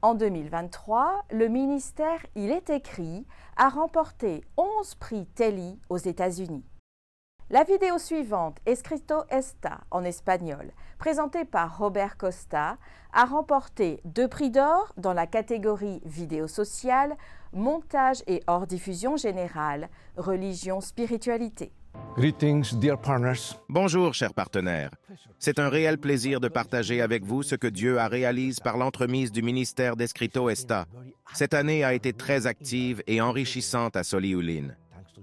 En 2023, le ministère Il est écrit a remporté 11 prix Telly aux États-Unis. La vidéo suivante, Escrito está, en espagnol, présentée par Robert Costa, a remporté 2 prix d'or dans la catégorie vidéo sociale, montage et hors diffusion générale, religion, spiritualité. Greetings, dear partners. Bonjour, chers partenaires. C'est un réel plaisir de partager avec vous ce que Dieu a réalisé par l'entremise du ministère d'Escrito Está. Cette année a été très active et enrichissante à Solihullin.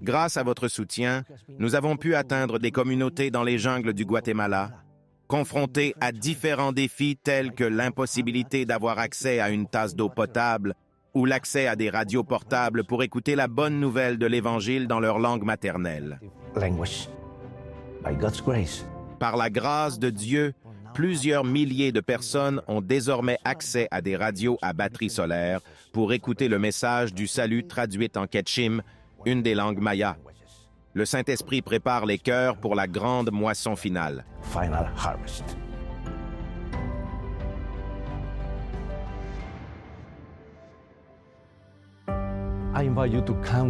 Grâce à votre soutien, nous avons pu atteindre des communautés dans les jungles du Guatemala, confrontées à différents défis tels que l'impossibilité d'avoir accès à une tasse d'eau potable ou l'accès à des radios portables pour écouter la bonne nouvelle de l'Évangile dans leur langue maternelle. Par la grâce de Dieu, plusieurs milliers de personnes ont désormais accès à des radios à batterie solaire pour écouter le message du salut traduit en Quechim, une des langues mayas. Le Saint-Esprit prépare les cœurs pour la grande moisson finale.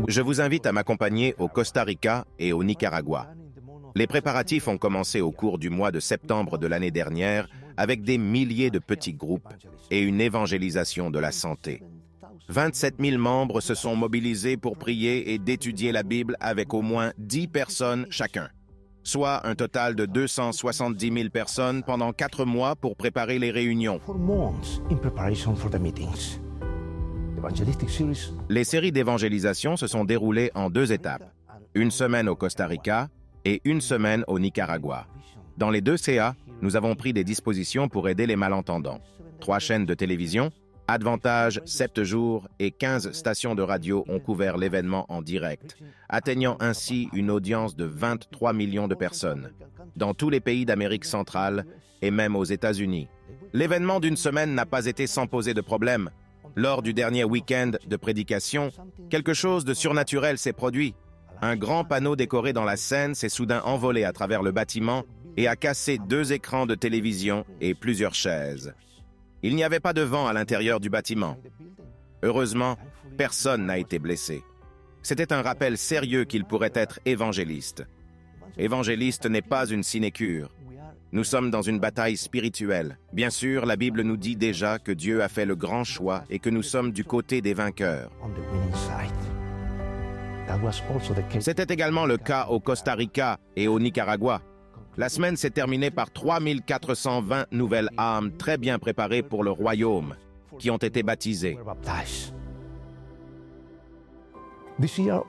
Je vous invite à m'accompagner au Costa Rica et au Nicaragua. Les préparatifs ont commencé au cours du mois de septembre de l'année dernière avec des milliers de petits groupes et une évangélisation de la santé. 27 000 membres se sont mobilisés pour prier et d'étudier la Bible avec au moins 10 personnes chacun, soit un total de 270 000 personnes pendant 4 mois pour préparer les réunions. Les séries d'évangélisation se sont déroulées en 2 étapes, une semaine au Costa Rica et une semaine au Nicaragua. Dans les 2 CA, nous avons pris des dispositions pour aider les malentendants. 3 chaînes de télévision, Advantage, 7 jours et 15 stations de radio ont couvert l'événement en direct, atteignant ainsi une audience de 23 millions de personnes, dans tous les pays d'Amérique centrale et même aux États-Unis. L'événement d'une semaine n'a pas été sans poser de problème. Lors du dernier week-end de prédication, quelque chose de surnaturel s'est produit. Un grand panneau décoré dans la scène s'est soudain envolé à travers le bâtiment et a cassé 2 écrans de télévision et plusieurs chaises. Il n'y avait pas de vent à l'intérieur du bâtiment. Heureusement, personne n'a été blessé. C'était un rappel sérieux qu'il pourrait être évangéliste. Évangéliste n'est pas une sinécure. Nous sommes dans une bataille spirituelle. Bien sûr, la Bible nous dit déjà que Dieu a fait le grand choix et que nous sommes du côté des vainqueurs. C'était également le cas au Costa Rica et au Nicaragua. La semaine s'est terminée par 3420 nouvelles âmes très bien préparées pour le royaume, qui ont été baptisées.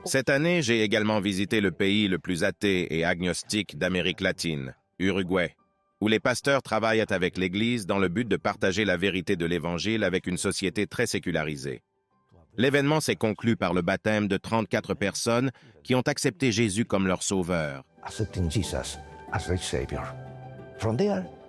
Cette année, j'ai également visité le pays le plus athée et agnostique d'Amérique latine, Uruguay, où les pasteurs travaillent avec l'Église dans le but de partager la vérité de l'Évangile avec une société très sécularisée. L'événement s'est conclu par le baptême de 34 personnes qui ont accepté Jésus comme leur sauveur.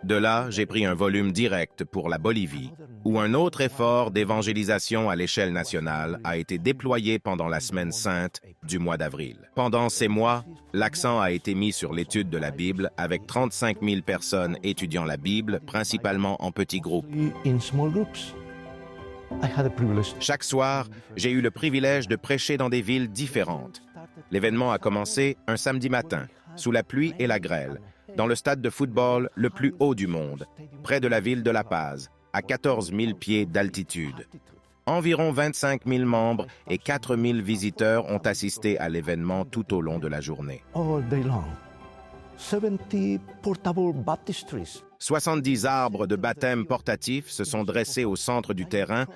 De là, j'ai pris un volume direct pour la Bolivie, où un autre effort d'évangélisation à l'échelle nationale a été déployé pendant la Semaine sainte du mois d'avril. Pendant ces mois, l'accent a été mis sur l'étude de la Bible avec 35 000 personnes étudiant la Bible, principalement en petits groupes. Chaque soir, j'ai eu le privilège de prêcher dans des villes différentes. L'événement a commencé un samedi matin, sous la pluie et la grêle, dans le stade de football le plus haut du monde, près de la ville de La Paz, à 14 000 pieds d'altitude. Environ 25 000 membres et 4 000 visiteurs ont assisté à l'événement tout au long de la journée. 70 arbres de baptême portatifs se sont dressés au centre du terrain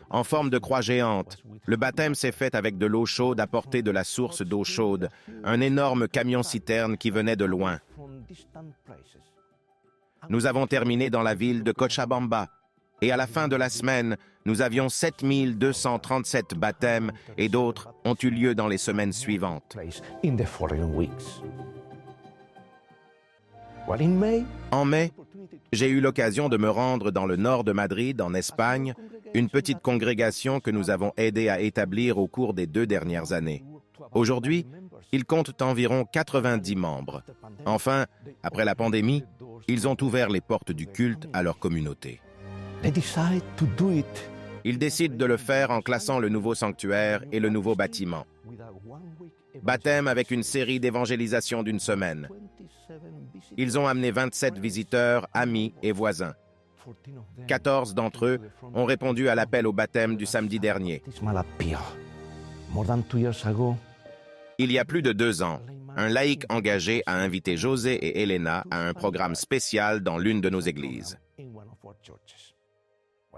en forme de croix géante. Le baptême s'est fait avec de l'eau chaude apportée de la source d'eau chaude, un énorme camion-citerne qui venait de loin. Nous avons terminé dans la ville de Cochabamba et à la fin de la semaine, nous avions 7237 baptêmes et d'autres ont eu lieu dans les semaines suivantes. En mai, j'ai eu l'occasion de me rendre dans le nord de Madrid, en Espagne, une petite congrégation que nous avons aidé à établir au cours des 2 dernières années. Aujourd'hui, ils comptent environ 90 membres. Enfin, après la pandémie, ils ont ouvert les portes du culte à leur communauté. They decide to do it Ils décident de le faire en classant le nouveau sanctuaire et le nouveau bâtiment. Baptême avec une série d'évangélisation d'une semaine. Ils ont amené 27 visiteurs, amis et voisins. 14 d'entre eux ont répondu à l'appel au baptême du samedi dernier. Il y a plus de 2 ans, un laïc engagé a invité José et Elena à un programme spécial dans l'une de nos églises.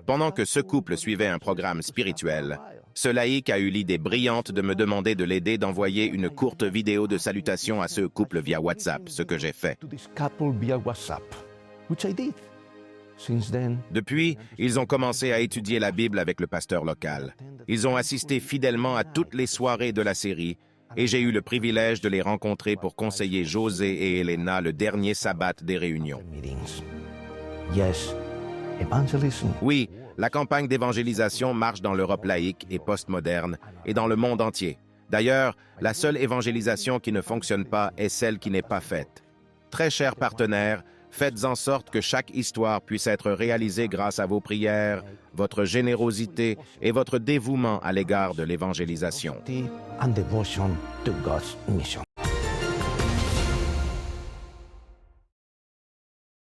Pendant que ce couple suivait un programme spirituel, ce laïc a eu l'idée brillante de me demander de l'aider d'envoyer une courte vidéo de salutation à ce couple via WhatsApp, ce que j'ai fait. Depuis, ils ont commencé à étudier la Bible avec le pasteur local. Ils ont assisté fidèlement à toutes les soirées de la série et j'ai eu le privilège de les rencontrer pour conseiller José et Elena le dernier sabbat des réunions. Oui, la campagne d'évangélisation marche dans l'Europe laïque et postmoderne et dans le monde entier. D'ailleurs, la seule évangélisation qui ne fonctionne pas est celle qui n'est pas faite. Très chers partenaires, faites en sorte que chaque histoire puisse être réalisée grâce à vos prières, votre générosité et votre dévouement à l'égard de l'évangélisation. and devotion to God's mission.